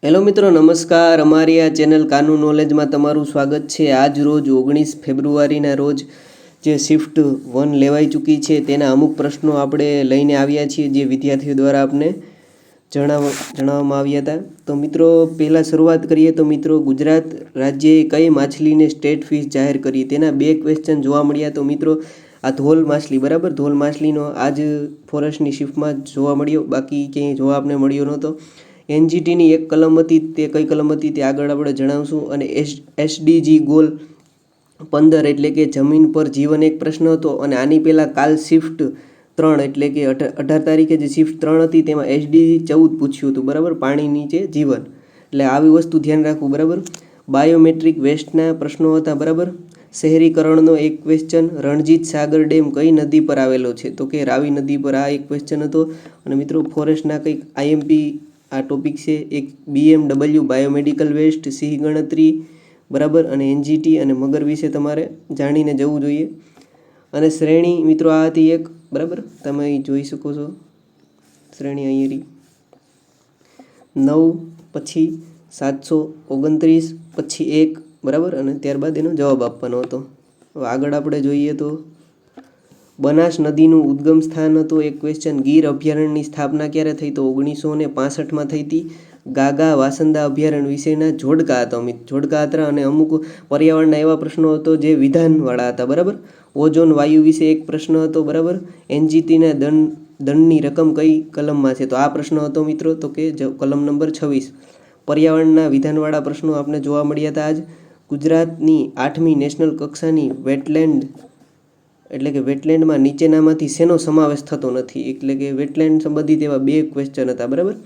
Hello મિત્રો, નમસ્કાર. અમારી આ ચેનલ કાનૂન નોલેજમાં તમારું સ્વાગત છે. આજ રોજ 19 ફેબ્રુઆરીના રોજ જે શિફ્ટ 1 લેવાઈ ચૂકી છે તેના અમુક પ્રશ્નો આપણે લઈને આવ્યા છીએ, જે વિદ્યાર્થીઓ દ્વારા આપને જણાવવામાં આવ્યા હતા. તો મિત્રો, પહેલાં શરૂઆત કરીએ તો મિત્રો, ગુજરાત રાજ્યએ કઈ માછલીને સ્ટેટ ફિશ જાહેર કરી? તેના 2 ક્વેશ્ચન જોવા મળ્યા. તો મિત્રો, આ ધોલ માછલી, બરાબર, ધોલ માછલીનો આજ ફોરેસ્ટની શિફ્ટમાં જોવા મળ્યો, બાકી ક્યાંય જોવા આપણે મળ્યો નહોતો. એનજીટીની એક કલમ હતી, તે કઈ કલમ હતી તે આગળ આપણે જણાવશું. અને એસડીજી ગોલ 15 એટલે કે જમીન પર જીવન એક પ્રશ્ન હતો. અને આની પહેલાં કાલ શિફ્ટ 3 એટલે કે 18 તારીખે જે શિફ્ટ 3 હતી તેમાં એસડીજી 14 પૂછ્યું હતું, બરાબર, પાણી નીચે જીવન. એટલે આવી વસ્તુ ધ્યાન રાખવું, બરાબર. બાયોમેટ્રિક વેસ્ટના પ્રશ્નો હતા, બરાબર. શહેરીકરણનો એક ક્વેશ્ચન, રણજીત સાગર ડેમ કઈ નદી પર આવેલો છે? તો કે રાવી નદી પર. આ એક ક્વેશ્ચન હતો. અને મિત્રો, ફોરેસ્ટના કંઈક આઈએમપી આ ટોપિક છે. એક BMW બાયોમેડિકલ વેસ્ટ, સિંહ ગણતરી, બરાબર, અને એનજીટી અને મગર વિશે તમારે જાણીને જવું જોઈએ. અને શ્રેણી મિત્રો આ હતી એક, બરાબર, તમે અહીં જોઈ શકો છો શ્રેણી અહીં 9, પછી 729, પછી 1, બરાબર, અને ત્યારબાદ એનો જવાબ આપવાનો હતો. હવે આગળ આપણે જોઈએ તો બનાસ નદીનું ઉદ્ગમ સ્થાન હતું એક ક્વેશ્ચન. ગીર અભયારણ્યની સ્થાપના ક્યારે થઈ? તો 1965માં થઈ હતી. ગાગા વાસંદા અભયારણ્ય વિશેના જોડકા હતા, જોડકા હતા. અને અમુક પર્યાવરણના એવા પ્રશ્નો હતો જે વિધાનવાળા હતા, બરાબર. ઓઝોન વાયુ વિશે એક પ્રશ્ન હતો, બરાબર. એનજીટીના દંડની રકમ કઈ કલમમાં છે? તો આ પ્રશ્ન હતો મિત્રો, તો કે કલમ નંબર 26. પર્યાવરણના વિધાનવાળા પ્રશ્નો આપણે જોવા મળ્યા હતા આજ. ગુજરાતની 8મી નેશનલ કક્ષાની વેટલેન્ડ એટલે કે વેટલેન્ડમાં નીચેનામાંથી શેનો સમાવેશ થતો નથી? એટલે કે વેટલેન્ડ સંબંધિત એવા 2 ક્વેશ્ચન હતા, બરાબર.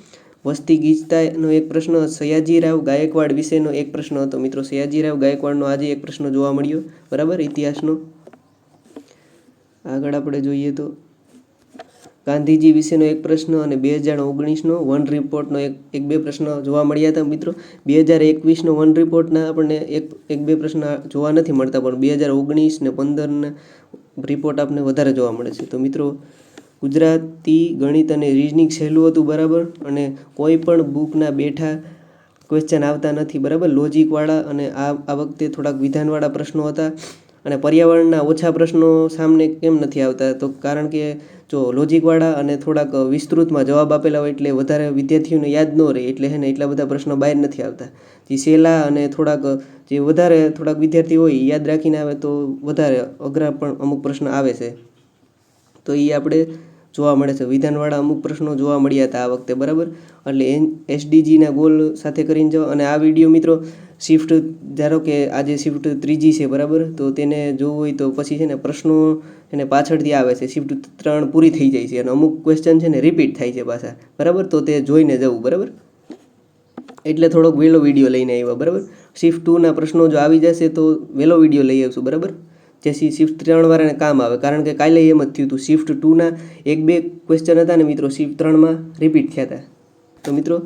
વસ્તી ગીચતાનો એક પ્રશ્ન, સયાજીરાવ ગાયકવાડ વિશેનો એક પ્રશ્ન હતો મિત્રો. સયાજીરાવ ગાયકવાડનો આજે એક પ્રશ્ન જોવા મળ્યો, બરાબર, ઇતિહાસનો. આગળ આપણે જોઈએ તો ગાંધીજી વિશેનો એક પ્રશ્ન અને 2019નો વન રિપોર્ટનો એક બે પ્રશ્ન જોવા મળ્યા હતા મિત્રો. 2021નો વન રિપોર્ટના આપણને એક બે પ્રશ્ન જોવા નથી મળતા, પણ 2019 ને 15ના રિપોર્ટ આપને વધારે જોવા મળે છે. તો મિત્રો, ગુજરાતી ગણિત અને રીઝનિંગ સહેલું હતું, બરાબર. અને કોઈ પણ બુકના બેઠા ક્વેશ્ચન આવતા નથી, બરાબર, લોજિકવાળા. અને આ વખતે થોડાક વિધાનવાળા પ્રશ્નો હતા. અને પર્યાવરણના ઓછા પ્રશ્નો સામને કેમ નથી આવતા? તો કારણ કે જો લોજિકવાળા અને થોડાક વિસ્તૃતમાં જવાબ આપેલા હોય એટલે વધારે વિદ્યાર્થીઓને યાદ ન રહે, એટલે હે ને એટલા બધા પ્રશ્નો બહાર નથી આવતા. જે સહેલા અને થોડાક જે વધારે થોડાક વિદ્યાર્થી હોય યાદ રાખીને આવે તો વધારે અઘરા પણ અમુક પ્રશ્ન આવે છે. તો એ આપણે જોવા મળે છે. વિધાનવાળા અમુક પ્રશ્નો જોવા મળ્યા હતા આ વખતે, બરાબર. એટલે એસડીજીના ગોલ સાથે કરીને જાઓ. અને આ વિડીયો મિત્રો, શિફ્ટ ધારો કે આજે શિફ્ટ 3જી છે, બરાબર, તો તેને જોવું હોય તો પછી છે ને પ્રશ્નો એને પાછળથી આવે છે. શિફ્ટ 3 પૂરી થઈ જાય છે અને અમુક ક્વેશ્ચન છે ને રિપીટ થાય છે પાછા, બરાબર. તો તે જોઈને જવું, બરાબર. એટલે થોડોક વહેલો વિડીયો લઈને આવ્યા, બરાબર. શિફ્ટ 2ના પ્રશ્નો જો આવી જશે તો વહેલો વિડીયો લઈ આવશું, બરાબર, જેથી શિફ્ટ 3 વાળાને કામ આવે. કારણ કે કાલે એમ જ થયું હતું, શિફ્ટ 2ના 1-2 ક્વેશ્ચન હતા ને મિત્રો, શિફ્ટ 3માં રિપીટ થયા હતા. તો મિત્રો,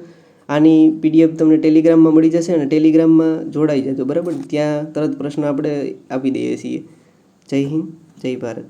આની પીડીએફ તમને ટેલિગ્રામમાં મળી જશે અને ટેલિગ્રામમાં જોડાઈ જજો, બરાબર. ત્યાં તરત પ્રશ્ન આપણે આપી દઈએ છીએ. જય હિન્દ, જય ભારત.